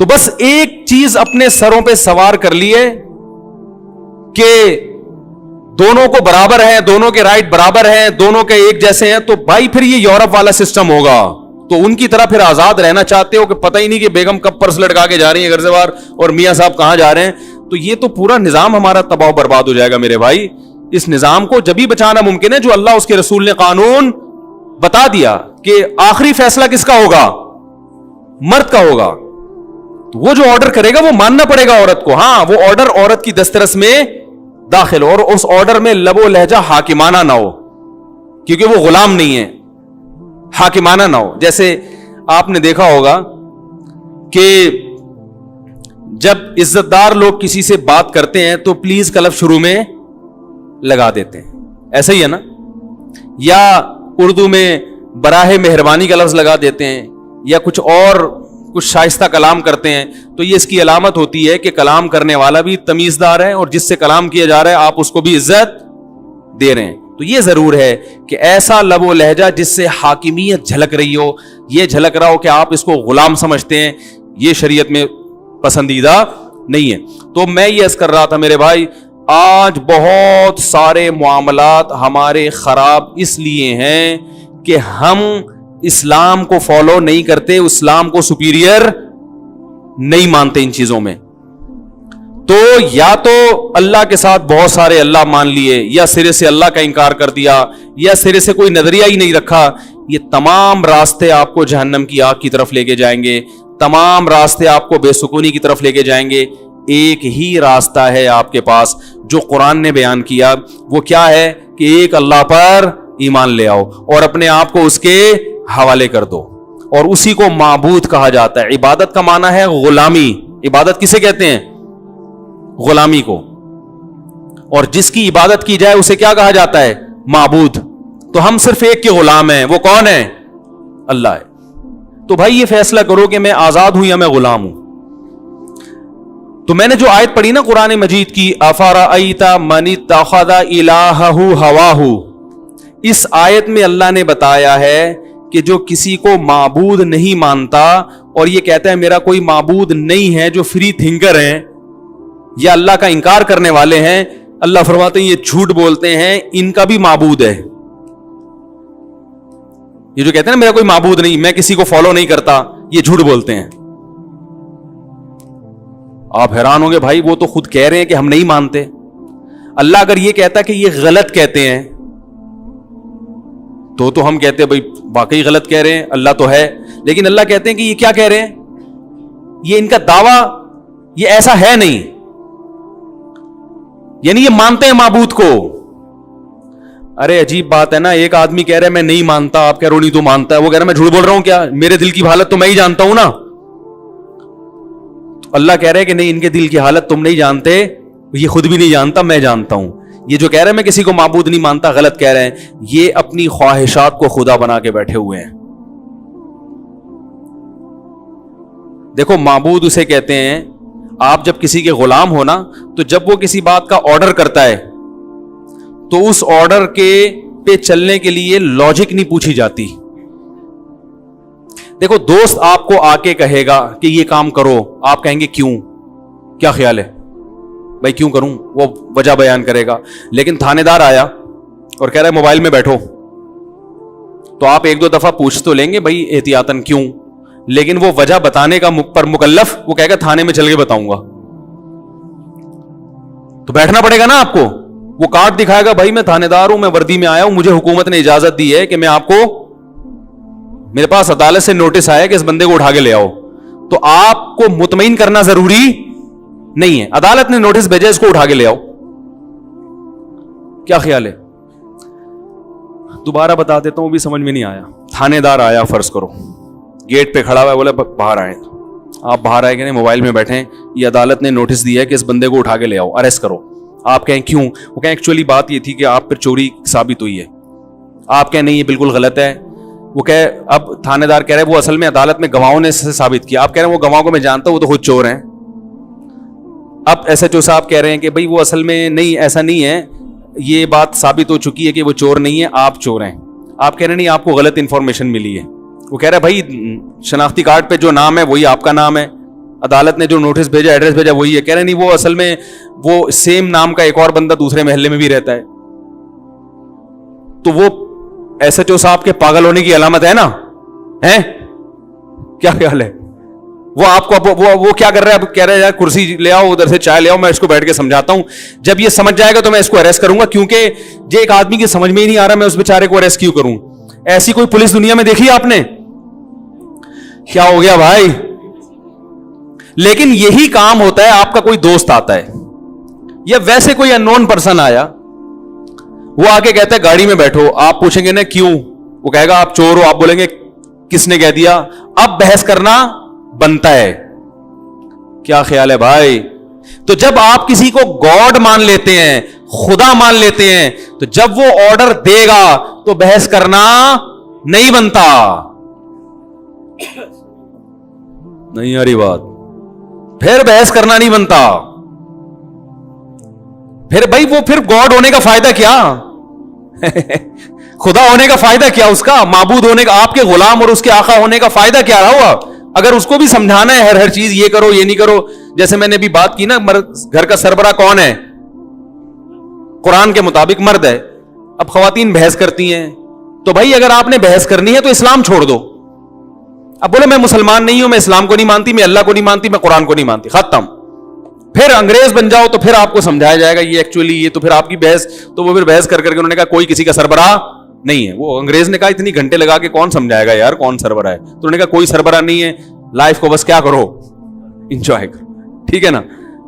تو بس ایک چیز اپنے سروں پہ سوار کر لیے کہ دونوں کو برابر ہیں, دونوں کے رائٹ برابر ہیں, دونوں کے ایک جیسے ہیں, تو بھائی پھر یہ یورپ والا سسٹم ہوگا. تو ان کی طرح پھر آزاد رہنا چاہتے ہو کہ پتہ ہی نہیں کہ بیگم کب پرس لٹکا کے جا رہی ہیں گھر سے باہر اور میاں صاحب کہاں جا رہے ہیں, تو یہ تو پورا نظام ہمارا تباہ و برباد ہو جائے گا میرے بھائی. اس نظام کو جبھی بچانا ممکن ہے جو اللہ اس کے رسول نے قانون بتا دیا کہ آخری فیصلہ کس کا ہوگا, مرد کا ہوگا. تو وہ جو آرڈر کرے گا وہ ماننا پڑے گا عورت کو. ہاں وہ آرڈر عورت کی دسترس میں داخل ہو, اور اس آرڈر میں لب و لہجہ حاکمانہ نہ ہو, کیونکہ وہ غلام نہیں ہے, حاکمانہ نہ ہو. جیسے آپ نے دیکھا ہوگا کہ جب عزت دار لوگ کسی سے بات کرتے ہیں تو پلیز کا لفظ شروع میں لگا دیتے ہیں, ایسا ہی ہے نا, یا اردو میں براہ مہربانی کا لفظ لگا دیتے ہیں, یا کچھ اور کچھ شائستہ کلام کرتے ہیں. تو یہ اس کی علامت ہوتی ہے کہ کلام کرنے والا بھی تمیزدار ہے اور جس سے کلام کیا جا رہا ہے آپ اس کو بھی عزت دے رہے ہیں. تو یہ ضرور ہے کہ ایسا لب و لہجہ جس سے حاکمیت جھلک رہی ہو, یہ جھلک رہا ہو کہ آپ اس کو غلام سمجھتے ہیں, یہ شریعت میں پسندیدہ نہیں ہے. تو میں یہ عرض کر رہا تھا میرے بھائی, آج بہت سارے معاملات ہمارے خراب اس لیے ہیں کہ ہم اسلام کو فالو نہیں کرتے, اسلام کو سپیریئر نہیں مانتے ان چیزوں میں. تو یا تو اللہ کے ساتھ بہت سارے اللہ مان لیے, یا سرے سے اللہ کا انکار کر دیا, یا سرے سے کوئی نظریہ ہی نہیں رکھا. یہ تمام راستے آپ کو جہنم کی آگ کی طرف لے کے جائیں گے, تمام راستے آپ کو بے سکونی کی طرف لے کے جائیں گے. ایک ہی راستہ ہے آپ کے پاس جو قرآن نے بیان کیا, وہ کیا ہے کہ ایک اللہ پر ایمان لے آؤ اور اپنے آپ کو اس کے حوالے کر دو, اور اسی کو معبود کہا جاتا ہے. عبادت کا معنی ہے غلامی. عبادت کسے کہتے ہیں؟ غلامی کو. اور جس کی عبادت کی جائے اسے کیا کہا جاتا ہے؟ معبود. تو ہم صرف ایک کے غلام ہیں, وہ کون ہے؟ اللہ ہے. تو بھائی یہ فیصلہ کرو کہ میں آزاد ہوں یا میں غلام ہوں. تو میں نے جو آیت پڑھی نا قرآن مجید کی, افرأیت من اتخذ الہہ ہواہ, اس آیت میں اللہ نے بتایا ہے کہ جو کسی کو معبود نہیں مانتا اور یہ کہتا ہے میرا کوئی معبود نہیں ہے, جو فری تھنکر ہیں یا اللہ کا انکار کرنے والے ہیں, اللہ فرماتے ہیں یہ جھوٹ بولتے ہیں, ان کا بھی معبود ہے. یہ جو کہتے ہیں نا میرا کوئی معبود نہیں, میں کسی کو فالو نہیں کرتا, یہ جھوٹ بولتے ہیں. آپ حیران ہوں گے بھائی, وہ تو خود کہہ رہے ہیں کہ ہم نہیں مانتے. اللہ اگر یہ کہتا کہ یہ غلط کہتے ہیں تو ہم کہتے ہیں بھائی واقعی غلط کہہ رہے ہیں, اللہ تو ہے. لیکن اللہ کہتے ہیں کہ یہ کیا کہہ رہے ہیں, یہ ان کا دعویٰ یہ ایسا ہے نہیں, یعنی یہ مانتے ہیں معبود کو. ارے عجیب بات ہے نا, ایک آدمی کہہ رہا ہے میں نہیں مانتا, آپ کہہ رہے ہو نہیں تو مانتا ہے, وہ کہہ رہا ہے میں جھوٹ بول رہا ہوں کیا, میرے دل کی حالت تو میں ہی جانتا ہوں نا. اللہ کہہ رہے کہ نہیں, ان کے دل کی حالت تم نہیں جانتے, یہ خود بھی نہیں جانتا, میں جانتا ہوں. یہ جو کہہ رہے ہیں میں کسی کو معبود نہیں مانتا, غلط کہہ رہے ہیں. یہ اپنی خواہشات کو خدا بنا کے بیٹھے ہوئے ہیں. دیکھو معبود اسے کہتے ہیں, آپ جب کسی کے غلام ہو نا, تو جب وہ کسی بات کا آرڈر کرتا ہے تو اس آرڈر کے پہ چلنے کے لیے لاجک نہیں پوچھی جاتی. دیکھو دوست آپ کو آ کے کہے گا کہ یہ کام کرو, آپ کہیں گے کیوں, کیا خیال ہے بھائی کیوں کروں, وہ وجہ بیان کرے گا. لیکن تھانے دار آیا اور کہہ رہا ہے موبائل میں بیٹھو, تو آپ ایک دو دفعہ پوچھ تو لیں گے بھائی احتیاطاً کیوں, لیکن وہ وجہ بتانے کا پر مکلف وہ کہے گا تھانے میں چل کے بتاؤں گا. تو بیٹھنا پڑے گا نا آپ کو. وہ کارڈ دکھائے گا بھائی میں تھانے دار ہوں, میں وردی میں آیا ہوں, مجھے حکومت نے اجازت دی ہے کہ میں آپ کو, میرے پاس عدالت سے نوٹس آیا کہ اس بندے کو اٹھا کے لے آؤ. تو آپ کو مطمئن کرنا ضروری نہیں ہے, عدالت نے نوٹس بھیجا اس کو اٹھا کے لے آؤ. کیا خیال ہے؟ دوبارہ بتا دیتا ہوں, بھی سمجھ میں نہیں آیا. تھانے دار آیا, فرض کرو گیٹ پہ کھڑا ہوا ہے, بولے باہر آئے. آپ باہر آئے کہ نہیں, موبائل میں بیٹھے, یہ عدالت نے نوٹس دیا ہے کہ اس بندے کو اٹھا کے لے آؤ, اریسٹ کرو. آپ کہیں کیوں, وہ کہیں ایکچولی بات یہ تھی کہ آپ پر چوری ثابت ہوئی ہے. آپ کہیں نہیں یہ بالکل غلط ہے. وہ کہے, اب تھانے دار کہہ رہے وہ اصل میں عدالت میں گواہوں نے ثابت کیا. آپ کہہ رہے ہیں وہ گواہوں کو میں جانتا ہوں, وہ تو خود چور ہیں. اب ایس ایچ او صاحب کہہ رہے ہیں کہ بھائی وہ اصل میں نہیں, ایسا نہیں ہے, یہ بات ثابت ہو چکی ہے کہ وہ چور نہیں ہے, آپ چور ہیں. آپ کہہ رہے ہیں نہیں آپ کو غلط انفارمیشن ملی ہے. وہ کہہ رہا ہے بھائی شناختی کارڈ پہ جو نام ہے وہی آپ کا نام ہے. عدالت نے جو نوٹس بھیجا, ایڈریس بھیجا وہی ہے. کہہ رہے نہیں, وہ اصل میں وہ سیم نام کا ایک اور بندہ دوسرے محلے میں بھی رہتا ہے. تو وہ ایس ایچ او صاحب کے پاگل ہونے کی علامت ہے نا, ہیں؟ کیا خیال ہے؟ وہ آپ کو وہ کیا کر رہا ہے؟ اب کہہ رہے ہیں کرسی لے آؤ, ادھر سے چائے لے آؤ, میں اس کو بیٹھ کے سمجھاتا ہوں. جب یہ سمجھ جائے گا تو میں اس کو اریسٹ کروں گا, کیونکہ یہ ایک آدمی کی سمجھ میں ہی نہیں آ رہا میں اس بیچارے کو اریسٹ کیوں کروں. ایسی کوئی پولیس دنیا میں دیکھی آپ نے؟ کیا ہو گیا بھائی؟ لیکن یہی کام ہوتا ہے, آپ کا کوئی دوست آتا ہے یا ویسے کوئی ان نون پرسن آیا, وہ آ کے کہتا ہے گاڑی میں بیٹھو, آپ پوچھیں گے نا کیوں, وہ کہے گا آپ چور ہو, آپ بولیں گے کس نے کہہ دیا. اب بحث کرنا بنتا ہے. کیا خیال ہے بھائی؟ تو جب آپ کسی کو گاڈ مان لیتے ہیں, خدا مان لیتے ہیں, تو جب وہ آرڈر دے گا تو بحث کرنا نہیں بنتا. نہیں آ رہی بات؟ پھر بحث کرنا نہیں بنتا. پھر بھائی وہ پھر گاڈ ہونے کا فائدہ کیا؟ خدا ہونے کا فائدہ کیا اس کا؟ معبود ہونے کا, آپ کے غلام اور اس کے آقا ہونے کا فائدہ کیا رہا ہوا؟ اگر اس کو بھی سمجھانا ہے ہر چیز یہ کرو یہ نہیں کرو, جیسے میں نے بھی بات کی نا, گھر کا سربراہ کون ہے؟ قرآن کے مطابق مرد ہے. اب خواتین بحث کرتی ہیں, تو بھائی اگر آپ نے بحث کرنی ہے تو اسلام چھوڑ دو. اب بولے میں مسلمان نہیں ہوں, میں اسلام کو نہیں مانتی, میں اللہ کو نہیں مانتی, میں قرآن کو نہیں مانتی, ختم. پھر انگریز بن جاؤ تو پھر آپ کو سمجھایا جائے گا یہ ایکچولی یہ, تو پھر آپ کی بحث, تو وہ پھر بحث کر کے انہوں نے کہا کوئی کسی کا سربراہ نہیں ہے. وہ انگریز نے کہا اتنی گھنٹے لگا کے کون سمجھائے گا یار کون سربراہ ہے, تو انہوں نے کہا کوئی سربراہ نہیں ہے, لائف کو بس کیا کرو, انجوائے کرو. ٹھیک ہے نا؟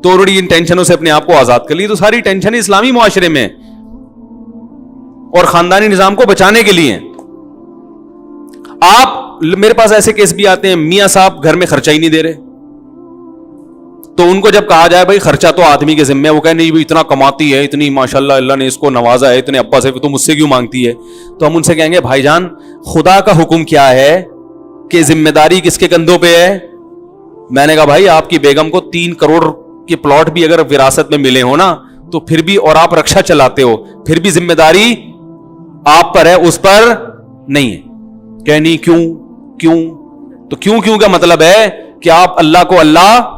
تو ان ٹینشنوں سے اپنے آپ کو آزاد کر لی. تو ساری ٹینشن اسلامی معاشرے میں اور خاندانی نظام کو بچانے کے لیے. آپ میرے پاس ایسے کیس بھی آتے ہیں, میاں صاحب گھر میں خرچہ ہی نہیں دے رہے, تو ان کو جب کہا جائے بھائی خرچہ تو آدمی کے ذمہ ہے, وہ کہے نہیں بھائی اتنا کماتی ہے, اتنی ماشاءاللہ اللہ نے اس کو نوازا ہے, اتنے ابا سے, تو مجھ سے کیوں مانگتی ہے؟ تو ہم ان سے کہیں گے بھائی جان خدا کا حکم کیا ہے کہ ذمہ داری کس کے کندھوں پہ ہے؟ میں نے کہا بھائی آپ کی بیگم کو 3 کروڑ کے پلاٹ بھی اگر وراثت میں ملے ہو نا, تو پھر بھی, اور آپ رکشا چلاتے ہو, پھر بھی ذمہ داری آپ پر ہے, اس پر نہیں ہے. کہ نہیں کیوں؟ تو کیوں کا مطلب ہے کہ آپ اللہ کو اللہ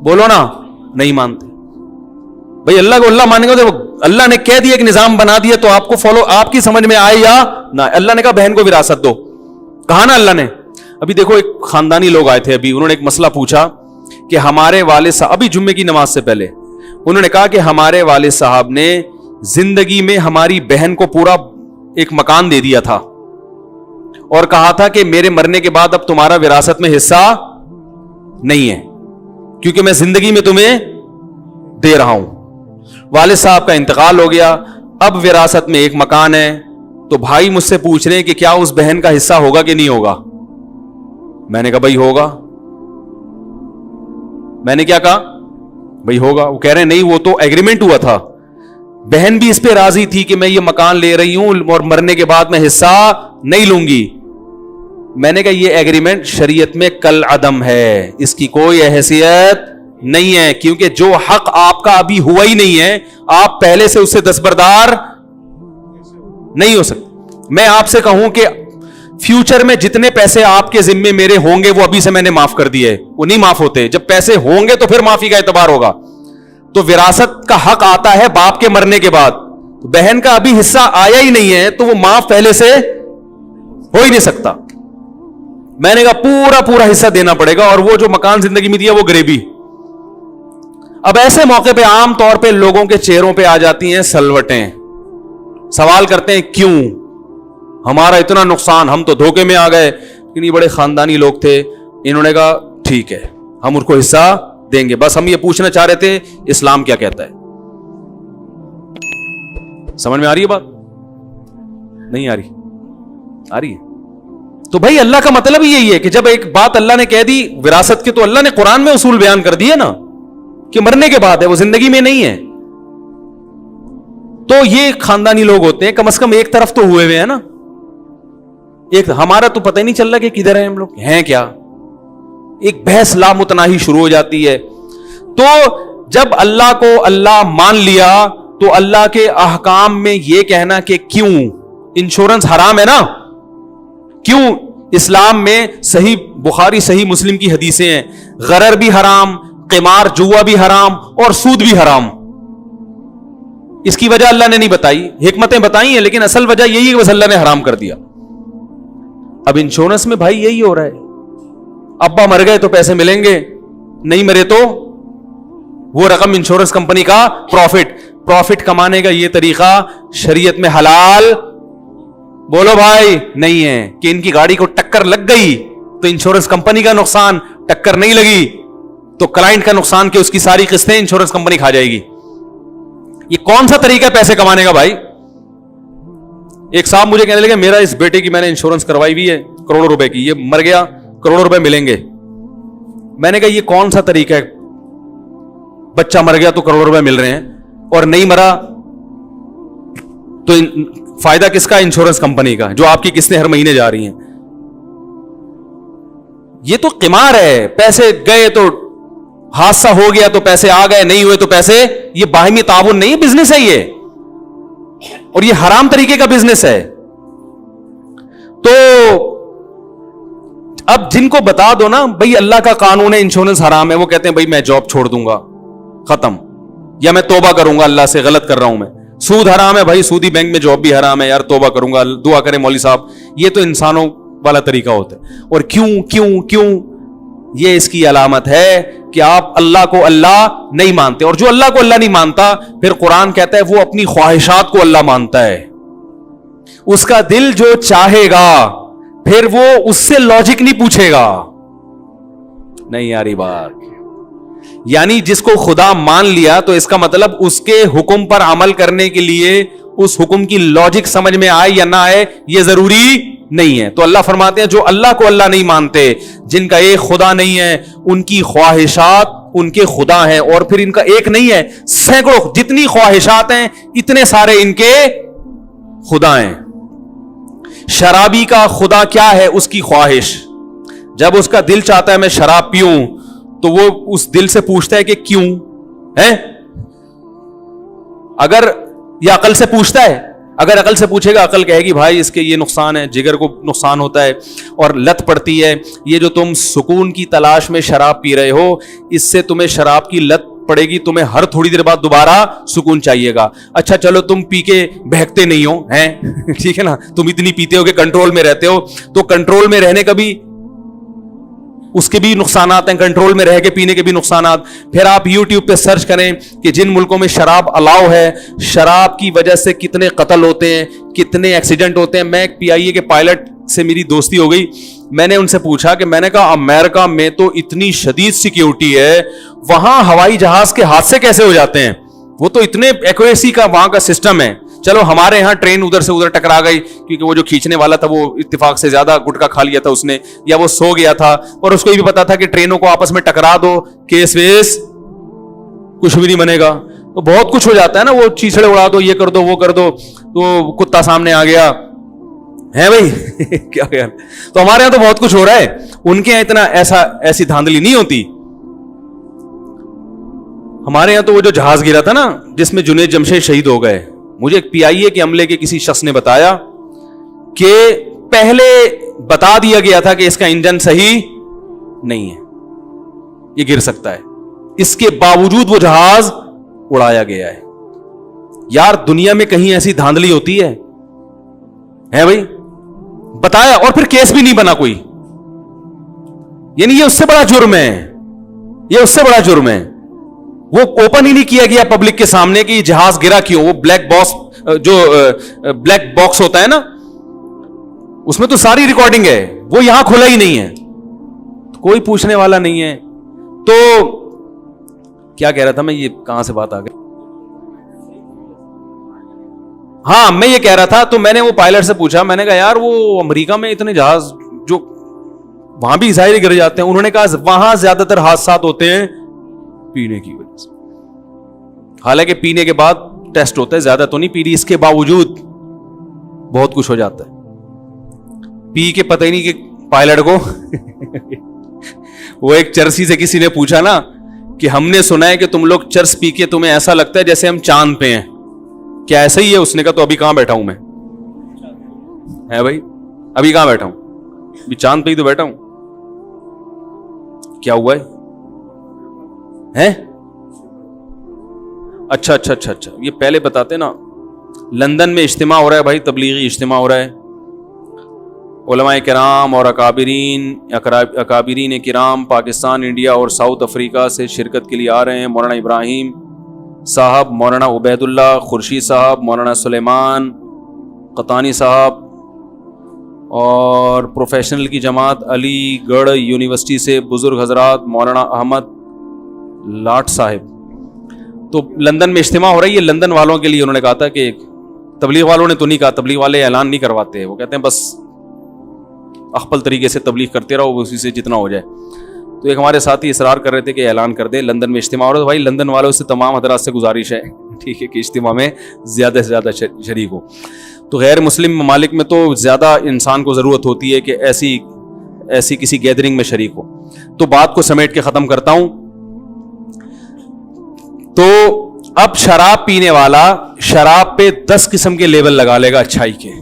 بولو نا نہیں مانتے. بھائی اللہ کو اللہ مانیں گے تو اللہ نے کہہ دیا ایک نظام بنا دیا, تو آپ کو فالو, آپ کی سمجھ میں آئے یا نہ. اللہ نے کہا بہن کو وراثت دو, کہا نا اللہ نے. ابھی دیکھو ایک خاندانی لوگ آئے تھے, ابھی انہوں نے ایک مسئلہ پوچھا کہ ہمارے والد صاحب, ابھی جمعے کی نماز سے پہلے انہوں نے کہا کہ ہمارے والد صاحب نے زندگی میں ہماری بہن کو پورا ایک مکان دے دیا تھا, اور کہا تھا کہ میرے مرنے کے بعد اب تمہارا وراثت میں حصہ نہیں ہے, کیونکہ میں زندگی میں تمہیں دے رہا ہوں. والد صاحب کا انتقال ہو گیا, اب وراثت میں ایک مکان ہے, تو بھائی مجھ سے پوچھ رہے ہیں کہ کیا اس بہن کا حصہ ہوگا کہ نہیں ہوگا. میں نے کہا بھائی ہوگا. میں نے کیا کہا؟ بھائی ہوگا. وہ کہہ رہے ہیں نہیں وہ تو ایگریمنٹ ہوا تھا, بہن بھی اس پہ راضی تھی کہ میں یہ مکان لے رہی ہوں اور مرنے کے بعد میں حصہ نہیں لوں گی. میں نے کہا یہ ایگریمنٹ شریعت میں کل عدم ہے, اس کی کوئی حیثیت نہیں ہے, کیونکہ جو حق آپ کا ابھی ہوا ہی نہیں ہے, آپ پہلے سے اس سے دستبردار نہیں ہو سکتے. میں آپ سے کہوں کہ فیوچر میں جتنے پیسے آپ کے ذمے میرے ہوں گے وہ ابھی سے میں نے معاف کر دیے, وہ نہیں معاف ہوتے. جب پیسے ہوں گے تو پھر معافی کا اعتبار ہوگا. تو وراثت کا حق آتا ہے باپ کے مرنے کے بعد, بہن کا ابھی حصہ آیا ہی نہیں ہے, تو وہ معاف پہلے سے ہو ہی نہیں سکتا. میں نے کہا پورا حصہ دینا پڑے گا, اور وہ جو مکان زندگی میں دیا وہ گریبی. اب ایسے موقع پہ عام طور پہ لوگوں کے چہروں پہ آ جاتی ہیں سلوٹیں, سوال کرتے ہیں کیوں ہمارا اتنا نقصان, ہم تو دھوکے میں آ گئے. یہ بڑے خاندانی لوگ تھے, انہوں نے کہا ٹھیک ہے ہم ان کو حصہ دیں گے, بس ہم یہ پوچھنا چاہ رہے تھے اسلام کیا کہتا ہے. سمجھ میں آ رہی ہے بات؟ نہیں آ رہی؟ آ رہی ہے. تو بھائی اللہ کا مطلب ہی یہی ہے کہ جب ایک بات اللہ نے کہہ دی وراثت کے, تو اللہ نے قرآن میں اصول بیان کر دیے نا کہ مرنے کے بعد ہے, وہ زندگی میں نہیں ہے. تو یہ خاندانی لوگ ہوتے ہیں, کم از کم ایک طرف تو ہوئے ہوئے ہیں نا. ایک ہمارا تو پتہ ہی نہیں چل رہا کہ کدھر ہیں ہم لوگ, ہیں کیا. ایک بحث لامتناہی شروع ہو جاتی ہے. تو جب اللہ کو اللہ مان لیا تو اللہ کے احکام میں یہ کہنا کہ کیوں انشورنس حرام ہے نا, کیوں اسلام میں صحیح بخاری صحیح مسلم کی حدیثیں ہیں, غرر بھی حرام, قمار جوا بھی حرام, اور سود بھی حرام. اس کی وجہ اللہ نے نہیں بتائی, حکمتیں بتائی ہیں, لیکن اصل وجہ یہی ہے کہ بس اللہ نے حرام کر دیا. اب انشورنس میں بھائی یہی ہو رہا ہے, ابا مر گئے تو پیسے ملیں گے, نہیں مرے تو وہ رقم انشورنس کمپنی کا پروفٹ کمانے کا یہ طریقہ شریعت میں حلال بولو بھائی نہیں ہے. کہ ان کی گاڑی کو ٹکر لگ گئی تو انشورنس کمپنی کا نقصان, ٹکر نہیں لگی تو کلائنٹ کا نقصان, کہ اس کی ساری قسطیں انشورنس کمپنی کھا جائے گی. یہ کون سا طریقہ ہے پیسے کمانے کا بھائی؟ ایک صاحب مجھے کہنے لگے میرا اس بیٹے کی میں نے انشورنس کروائی ہوئی ہے کروڑوں روپے کی, یہ مر گیا کروڑوں روپے ملیں گے. میں نے کہا یہ کون سا طریقہ ہے, بچہ مر گیا تو کروڑوں روپے مل رہے ہیں, اور نہیں مرا تو فائدہ کس کا؟ انشورنس کمپنی کا, جو آپ کی قسطیں ہر مہینے جا رہی ہیں. یہ تو قمار ہے. پیسے گئے تو حادثہ ہو گیا تو پیسے آ گئے, نہیں ہوئے تو پیسے, یہ باہمی تعاون نہیں, بزنس ہے یہ, اور یہ حرام طریقے کا بزنس ہے. تو اب جن کو بتا دو نا بھائی اللہ کا قانون ہے انشورنس حرام ہے, وہ کہتے ہیں بھائی میں جاب چھوڑ دوں گا, ختم, یا میں توبہ کروں گا اللہ سے, غلط کر رہا ہوں میں. سود حرام ہے بھائی, سودی بینک میں جاب بھی حرام ہے, یار توبہ کروں گا, دعا کریں مولوی صاحب. یہ تو انسانوں والا طریقہ ہوتا ہے. اور کیوں یہ اس کی علامت ہے کہ آپ اللہ کو اللہ نہیں مانتے. اور جو اللہ کو اللہ نہیں مانتا, پھر قرآن کہتا ہے وہ اپنی خواہشات کو اللہ مانتا ہے. اس کا دل جو چاہے گا پھر وہ اس سے لاجک نہیں پوچھے گا. نہیں یاری بات, یعنی جس کو خدا مان لیا تو اس کا مطلب اس کے حکم پر عمل کرنے کے لیے اس حکم کی لاجک سمجھ میں آئے یا نہ آئے یہ ضروری نہیں ہے. تو اللہ فرماتے ہیں جو اللہ کو اللہ نہیں مانتے, جن کا ایک خدا نہیں ہے, ان کی خواہشات ان کے خدا ہیں, اور پھر ان کا ایک نہیں ہے, سینکڑوں, جتنی خواہشات ہیں اتنے سارے ان کے خدا ہیں. شرابی کا خدا کیا ہے؟ اس کی خواہش. جب اس کا دل چاہتا ہے میں شراب پیوں تو وہ اس دل سے پوچھتا ہے کہ کیوں ہے. اگر یہ عقل سے پوچھتا ہے, اگر عقل سے پوچھے گا عقل کہے گی بھائی اس کے یہ نقصان ہے, جگر کو نقصان ہوتا ہے اور لت پڑتی ہے. یہ جو تم سکون کی تلاش میں شراب پی رہے ہو, اس سے تمہیں شراب کی لت پڑے گی, تمہیں ہر تھوڑی دیر بعد دوبارہ سکون چاہیے گا. اچھا چلو تم پی کے بہکتے نہیں ہو ہیں, ٹھیک ہے نا, تم اتنی پیتے ہو کہ کنٹرول میں رہتے ہو, تو کنٹرول میں رہنے کا بھی اس کے بھی نقصانات ہیں, کنٹرول میں رہ کے پینے کے بھی نقصانات. پھر آپ یوٹیوب پہ سرچ کریں کہ جن ملکوں میں شراب الاؤ ہے, شراب کی وجہ سے کتنے قتل ہوتے ہیں, کتنے ایکسیڈنٹ ہوتے ہیں. میں ایک پی آئی اے کے پائلٹ سے میری دوستی ہو گئی, میں نے ان سے پوچھا کہ میں نے کہا امریکہ میں تو اتنی شدید سیکیورٹی ہے, وہاں ہوائی جہاز کے حادثے کیسے ہو جاتے ہیں؟ وہ تو اتنے ایکوریسی کا وہاں کا سسٹم ہے. چلو ہمارے ہاں ٹرین ادھر سے ادھر ٹکرا گئی کیونکہ وہ جو کھینچنے والا تھا وہ اتفاق سے زیادہ گٹکا کھا لیا تھا اس نے, یا وہ سو گیا تھا, اور اس کو یہ بھی پتا تھا کہ ٹرینوں کو آپس میں ٹکرا دو کیس ویس کچھ بھی نہیں بنے گا. تو بہت کچھ ہو جاتا ہے نا, وہ چیچڑے اڑا دو, یہ کر دو, وہ کر دو, تو کتا سامنے آ گیا ہے بھائی کیا خیال. تو ہمارے یہاں تو بہت کچھ ہو رہا ہے, ان کے یہاں اتنا ایسی دھاندلی نہیں ہوتی. ہمارے یہاں تو وہ جو جہاز گرا تھا نا جس میں جنید جمشید شہید ہو گئے, مجھے ایک پی آئی اے کے عملے کے کسی شخص نے بتایا کہ پہلے بتا دیا گیا تھا کہ اس کا انجن صحیح نہیں ہے, یہ گر سکتا ہے, اس کے باوجود وہ جہاز اڑایا گیا ہے. یار دنیا میں کہیں ایسی دھاندلی ہوتی ہے بھائی؟ بتایا اور پھر کیس بھی نہیں بنا کوئی. یعنی یہ اس سے بڑا جرم ہے, یہ اس سے بڑا جرم ہے. وہ اوپن ہی نہیں کیا گیا پبلک کے سامنے کہ یہ جہاز گرا کیوں. وہ بلیک باکس ہوتا ہے نا, اس میں تو ساری ریکارڈنگ ہے, وہ یہاں کھلا ہی نہیں ہے, کوئی پوچھنے والا نہیں ہے. تو کیا کہہ رہا تھا میں, یہ کہاں سے بات آ گئی؟ ہاں میں یہ کہہ رہا تھا, تو میں نے وہ پائلٹ سے پوچھا, میں نے کہا یار وہ امریکہ میں اتنے جہاز جو وہاں بھی ظاہر گر جاتے ہیں, انہوں نے کہا وہاں زیادہ تر حادثات ہوتے ہیں پینے کی وجہ سے. حالانکہ پینے کے بعد ٹیسٹ ہوتا ہے, زیادہ تو نہیں پی رہی, اس کے باوجود بہت کچھ ہو جاتا ہے. پی کے پتہ ہی نہیں کہ پائلٹ کو وہ ایک چرسی سے کسی نے پوچھا نا کہ ہم نے سنا ہے کہ تم لوگ چرس پی کے تمہیں ایسا لگتا ہے جیسے ہم چاند پہ ہیں, کیا ایسا ہی ہے؟ اس نے کہا تو ابھی کہاں بیٹھا ہوں میں, ہے بھائی ابھی کہاں بیٹھا ہوں, بھی چاند پہ ہی تو بیٹھا ہوں. کیا ہوا ہے؟ اچھا, یہ پہلے بتاتے نا. لندن میں اجتماع ہو رہا ہے بھائی, تبلیغی اجتماع ہو رہا ہے. علماء کرام اور اکابرین کرام پاکستان, انڈیا اور ساؤتھ افریقہ سے شرکت کے لیے آ رہے ہیں. مولانا ابراہیم صاحب, مولانا عبید اللہ خورشید صاحب, مولانا سلیمان قطانی صاحب اور پروفیشنل کی جماعت علی گڑھ یونیورسٹی سے بزرگ حضرات مولانا احمد لاٹ صاحب. تو لندن میں اجتماع ہو رہی ہے. لندن والوں کے لیے انہوں نے کہا تھا کہ تبلیغ والوں نے تو نہیں کہا, تبلیغ والے اعلان نہیں کرواتے, وہ کہتے ہیں بس اخپل طریقے سے تبلیغ کرتے رہو, اسی سے جتنا ہو جائے. تو ایک ہمارے ساتھی اصرار کر رہے تھے کہ اعلان کر دے لندن میں اجتماع ہو رہا ہے. تو بھائی لندن والوں سے تمام حضرات سے گزارش ہے, ٹھیک ہے, کہ اجتماع میں زیادہ سے زیادہ شریک ہو. تو غیر مسلم ممالک میں تو زیادہ انسان کو ضرورت ہوتی ہے کہ ایسی کسی گیدرنگ میں شریک ہو. تو بات کو سمیٹ کے ختم کرتا ہوں. تو اب شراب پینے والا شراب پہ 10 قسم کے لیبل لگا لے گا اچھائی کے.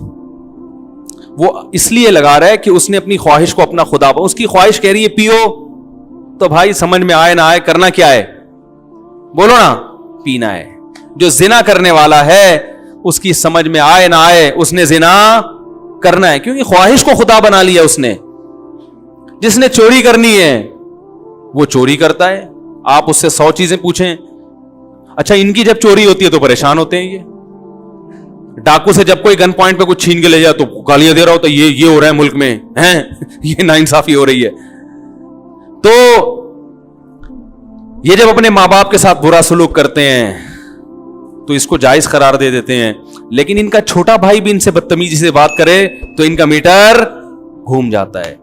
وہ اس لیے لگا رہا ہے کہ اس نے اپنی خواہش کو اپنا خدا, اس کی خواہش کہہ رہی ہے پیو, تو بھائی سمجھ میں آئے نہ آئے کرنا کیا ہے, بولو نا, پینا ہے. جو زنا کرنے والا ہے اس کی سمجھ میں آئے نہ آئے اس نے زنا کرنا ہے, کیونکہ خواہش کو خدا بنا لیا اس نے. جس نے چوری کرنی ہے وہ چوری کرتا ہے. آپ اس سے 100 چیزیں پوچھیں, اچھا ان کی جب چوری ہوتی ہے تو پریشان ہوتے ہیں. یہ ڈاکو سے جب کوئی گن پوائنٹ پہ کچھ چھین کے لے جائے تو گالیاں دے رہا ہوتا ہے, یہ ہو رہا ہے ملک میں ہیں, یہ ناانصافی ہو رہی ہے. تو یہ جب اپنے ماں باپ کے ساتھ برا سلوک کرتے ہیں تو اس کو جائز قرار دے دیتے ہیں. لیکن ان کا چھوٹا بھائی بھی ان سے بدتمیزی سے بات کرے تو ان کا میٹر گھوم جاتا ہے.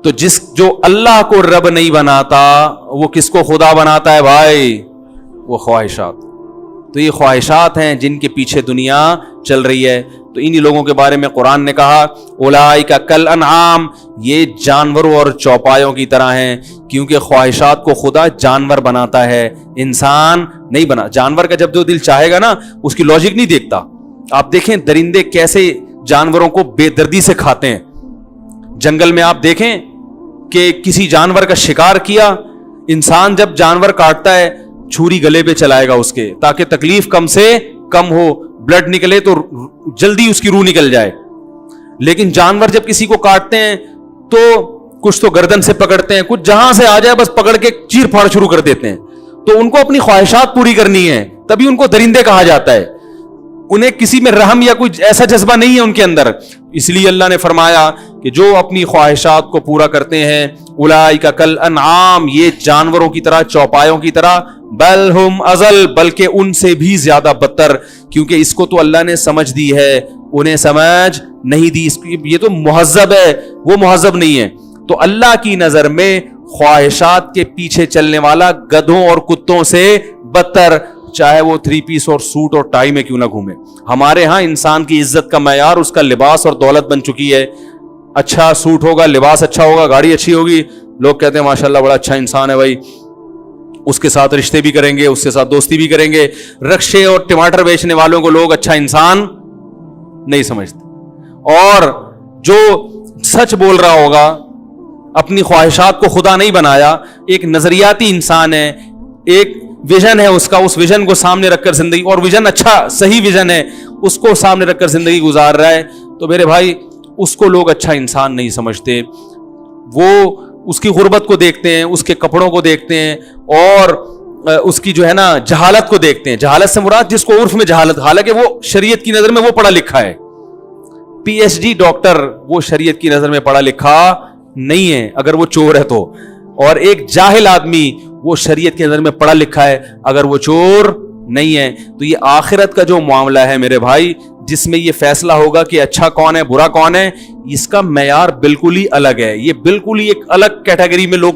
تو جو اللہ کو رب نہیں بناتا وہ کس کو خدا بناتا ہے بھائی؟ وہ خواہشات. تو یہ خواہشات ہیں جن کے پیچھے دنیا چل رہی ہے. تو انہی لوگوں کے بارے میں قرآن نے کہا اولئک کالانعام, یہ جانوروں اور چوپایوں کی طرح ہیں, کیونکہ خواہشات کو خدا جانور بناتا ہے, انسان نہیں بنا. جانور کا جب جو دل چاہے گا نا اس کی لاجک نہیں دیکھتا. آپ دیکھیں درندے کیسے جانوروں کو بے دردی سے کھاتے ہیں. جنگل میں آپ دیکھیں کہ کسی جانور کا شکار کیا, انسان جب جانور کاٹتا ہے چھری گلے پہ چلائے گا اس کے, تاکہ تکلیف کم سے کم ہو, بلڈ نکلے تو جلدی اس کی روح نکل جائے. لیکن جانور جب کسی کو کاٹتے ہیں تو کچھ تو گردن سے پکڑتے ہیں, کچھ جہاں سے آ جائے بس پکڑ کے چیر پھاڑ شروع کر دیتے ہیں. تو ان کو اپنی خواہشات پوری کرنی ہے, تبھی ان کو درندے کہا جاتا ہے. انہیں کسی میں رحم یا کوئی ایسا جذبہ نہیں ہے ان کے اندر. اس لیے اللہ نے فرمایا کہ جو اپنی خواہشات کو پورا کرتے ہیں اولئک کالانعام, یہ جانوروں کی طرح چوپایوں کی طرح, بل ہم اضل, بلکہ ان سے بھی زیادہ بدتر, کیونکہ اس کو تو اللہ نے سمجھ دی ہے, انہیں سمجھ نہیں دی. یہ تو مہذب ہے, وہ مہذب نہیں ہے. تو اللہ کی نظر میں خواہشات کے پیچھے چلنے والا گدھوں اور کتوں سے بدتر, چاہے وہ 3 پیس اور سوٹ اور ٹائی میں کیوں نہ گھومے. ہمارے ہاں انسان کی عزت کا معیار اس کا لباس اور دولت بن چکی ہے. اچھا سوٹ ہوگا, لباس اچھا ہوگا, گاڑی اچھی ہوگی, لوگ کہتے ہیں ماشاءاللہ بڑا اچھا انسان ہے بھائی, اس کے ساتھ رشتے بھی کریں گے, اس کے ساتھ دوستی بھی کریں گے. رکشے اور ٹماٹر بیچنے والوں کو لوگ اچھا انسان نہیں سمجھتے. اور جو سچ بول رہا ہوگا, اپنی خواہشات کو خدا نہیں بنایا, ایک نظریاتی انسان ہے, ایک ویژن ہے اس کا, اس ویژن کو سامنے رکھ کر زندگی, اور ویژن اچھا صحیح ویژن ہے, اس کو سامنے رکھ کر زندگی گزار رہا ہے, تو میرے بھائی اس کو لوگ اچھا انسان نہیں سمجھتے. وہ اس کی غربت کو دیکھتے ہیں, اس کے کپڑوں کو دیکھتے ہیں, اور اس کی جو ہے نا جہالت کو دیکھتے ہیں. جہالت سے مراد جس کو عرف میں جہالت, حالانکہ وہ شریعت کی نظر میں وہ پڑھا لکھا ہے. پی ایچ ڈی ڈاکٹر وہ شریعت کی نظر میں پڑھا لکھا نہیں ہے اگر وہ چور ہے تو, اور ایک جاہل آدمی وہ شریعت کی نظر میں پڑھا لکھا ہے اگر وہ چور نہیں ہے. تو یہ آخرت کا جو معاملہ ہے میرے بھائی, جس میں یہ فیصلہ ہوگا کہ اچھا کون ہے برا کون ہے, اس کا معیار بالکل ہی الگ ہے. یہ بالکل ہی ایک الگ کیٹیگری میں لوگ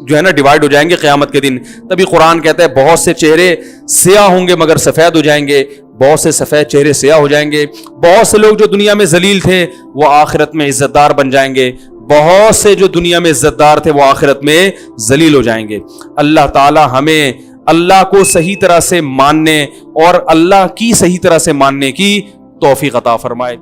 جو ہے نا ڈیوائیڈ ہو جائیں گے قیامت کے دن. تبھی قرآن کہتا ہے بہت سے چہرے سیاہ ہوں گے مگر سفید ہو جائیں گے, بہت سے سفید چہرے سیاہ ہو جائیں گے. بہت سے لوگ جو دنیا میں ذلیل تھے وہ آخرت میں عزت دار بن جائیں گے, بہت سے جو دنیا میں عزت دار تھے وہ آخرت میں ذلیل ہو جائیں گے. اللہ تعالی ہمیں اللہ کو صحیح طرح سے ماننے اور اللہ کی صحیح طرح سے ماننے کی توفیق عطا فرمائے.